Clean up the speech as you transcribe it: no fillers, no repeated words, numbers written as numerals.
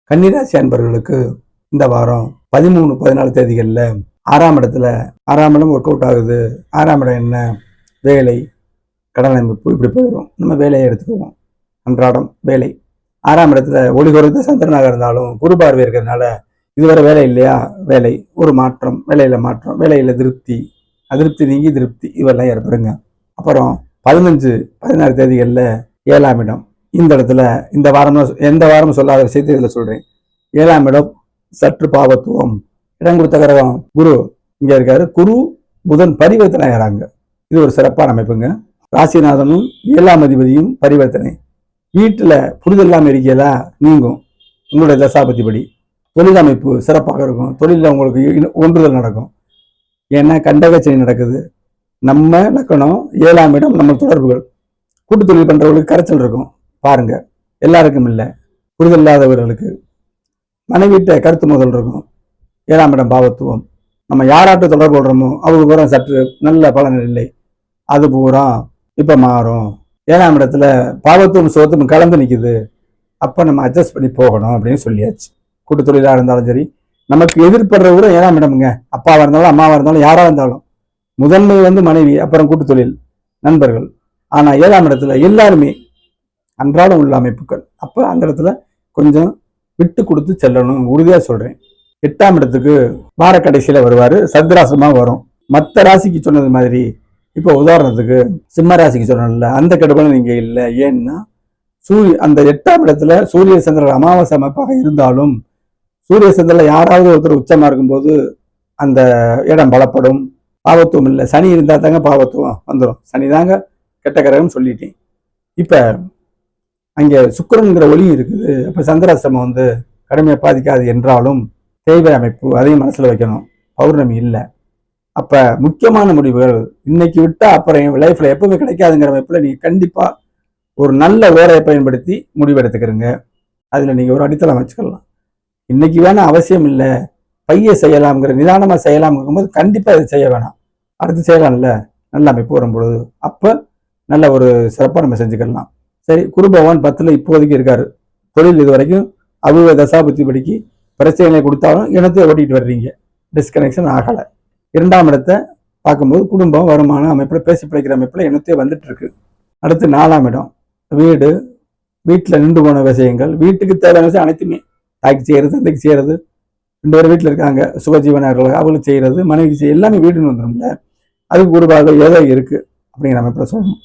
கன்னிராசி அன்பர்களுக்கு இந்த வாரம் 13, 14 தேதிகளில் 6ஆம் இடத்துல 6ஆம் இடம் ஒர்க் அவுட் ஆகுது. 6ஆம் இடம் என்ன? வேலை, கடன் அமைப்பு, இப்படி போயிடும். நம்ம வேலையை எடுத்துக்குவோம். அன்றாடம் வேலை. 6ஆம் இடத்துல ஒளி குறைந்த சந்திரனாக இருந்தாலும் குரு பார்வை இருக்கிறதுனால இதுவரை வேலை இல்லையா? வேலை, ஒரு மாற்றம், வேலையில மாற்றம், வேலையில திருப்தி, அதிருப்தி நீங்கி திருப்தி, இவெல்லாம் ஏற்படுங்க. அப்புறம் 15, 16 தேதிகளில் 7ஆம் இடம். இந்த இடத்துல இந்த வாரம் எந்த வாரம் சொல்லாத விஷயத்தை இதில் சொல்றேன். 7ஆம் இடம் சற்று பாவத்துவம். இடம் கொடுத்த கிரகம் குரு இங்க இருக்காரு. குரு புதன் பரிவர்த்தனை ஆகிறாங்க. இது ஒரு சிறப்பான அமைப்புங்க. ராசிநாதனும் 7ஆம் அதிபதியும் பரிவர்த்தனை. வீட்டுல புரிதல் இல்லாம இருக்கலா நீங்கும். உங்களுடைய தசாபதிபடி தொழில் அமைப்பு சிறப்பாக இருக்கும். தொழில உங்களுக்கு ஒன்றுதல் நடக்கும். ஏன்னா கண்டகச்சனி நடக்குது. நம்ம லக்கணம் 7ஆம் இடம் நம்ம தொடர்புகள். கூட்டு தொழில் பண்றவங்களுக்கு கரைச்சல் இருக்கும். பாருங்க, எல்லாருக்கும் இல்லை, புரிதல் இல்லாதவர்களுக்கு. மனைவிட்ட கருத்து முதல் இருக்கும். 7ஆம் இடம் பாவத்துவம். நம்ம யாராட்ட தொடர்பு கொள்றோமோ அவங்க பூரா சற்று நல்ல பலன் இல்லை. அது பூரா இப்ப மாறும். 7ஆம் இடத்துல பாவத்துவம் சோத்தும் கலந்து நிற்குது. அப்ப நம்ம அட்ஜஸ்ட் பண்ணி போகணும் அப்படின்னு சொல்லியாச்சு. கூட்டு தொழிலா இருந்தாலும் சரி, நமக்கு எதிர்படுற கூட 7ஆம் இடம்ங்க. அப்பாவா இருந்தாலும் அம்மாவா இருந்தாலும் யாரா இருந்தாலும் முதன்மை மனைவி, அப்புறம் கூட்டு தொழில், நண்பர்கள். ஆனா 7ஆம் இடத்துல எல்லாருமே அன்றாடம் உள்ள அமைப்புகள். அப்ப அந்த இடத்துல கொஞ்சம் விட்டு கொடுத்து செல்லணும், உறுதியா சொல்றேன். 8ஆம் இடத்துக்கு வார கடைசியில வருவாரு. சந்திராசிரமா வரும். மற்ற ராசிக்கு சொன்னது மாதிரி இப்போ உதாரணத்துக்கு சிம்ம ராசிக்கு சொன்னல அந்த கெடுபலும் நீங்க இல்லை. ஏன்னா அந்த 8ஆம் இடத்துல சூரிய சந்திரன் அமாவாசை அமைப்பாக இருந்தாலும் சூரிய சந்திரன் யாராவது ஒருத்தர் உச்சமா இருக்கும்போது அந்த இடம் பலப்படும். பாவத்துவம் இல்லை. சனி இருந்தா தாங்க பாவத்துவம் வந்துடும். சனி தாங்க கெட்ட கிரகம் சொல்லிட்டேன். இப்ப அங்க சுக்கிரன்கிற ஒளி இருக்குது. அப்ப சந்திராசிரமம் கடுமையை பாதிக்காது என்றாலும் தேவை அமைப்பு அதையும் மனசுல வைக்கணும். பௌர்ணமி இல்லை. அப்ப முக்கியமான முடிவுகள் இன்னைக்கு விட்டா அப்புறம் லைஃப்ல எப்பவுமே கிடைக்காதுங்கிற அமைப்புல நீங்க கண்டிப்பா ஒரு நல்ல ஓரையை பயன்படுத்தி முடிவெடுத்துக்கிறீங்க. அதுல நீங்க ஒரு அடித்தளம் வச்சுக்கலாம். இன்னைக்கு வேணா அவசியம் இல்லை, பைய செய்யலாம்ங்கிற நிதானமா செய்யலாம்ங்கும் போது கண்டிப்பா இதை செய்ய வேணாம். அடுத்து செய்யலாம்ல நல்ல அமைப்பு வரும்பொழுது. அப்ப நல்ல ஒரு சிறப்பா நம்ம செஞ்சுக்கலாம். சரி, குரு பகவான் 10ல் இப்போதைக்கு இருக்காரு. தொழில் இது வரைக்கும் அபூர்வ தசாபுத்தி படிக்கு பிரச்சனைகளை கொடுத்தாலும் இனத்தை ஓட்டிட்டு வர்றீங்க. டிஸ்கனெக்ஷன் ஆகலை. 2ஆம் இடத்தை பார்க்கும்போது குடும்பம், வருமானம் அமைப்புல பேசி பிழைக்கிற அமைப்புல இனத்தையே வந்துட்டு இருக்கு. அடுத்து 4ஆம் இடம் வீடு, வீட்டில் நின்று போன விஷயங்கள், வீட்டுக்கு தேவையான விஷயம் அனைத்துமே தாய்க்கு செய்யறது, தந்தைக்கு செய்யறது, 2 பேரும் வீட்டில் இருக்காங்க சுகஜீவனர்கள், அவங்களுக்கு செய்யறது, மனைவிக்கு செய்ய எல்லாமே வீடுன்னு வந்துடும்ல. அதுக்கு குருபாக ஏதோ இருக்கு அப்படிங்கிற அமைப்புல சொல்லணும்.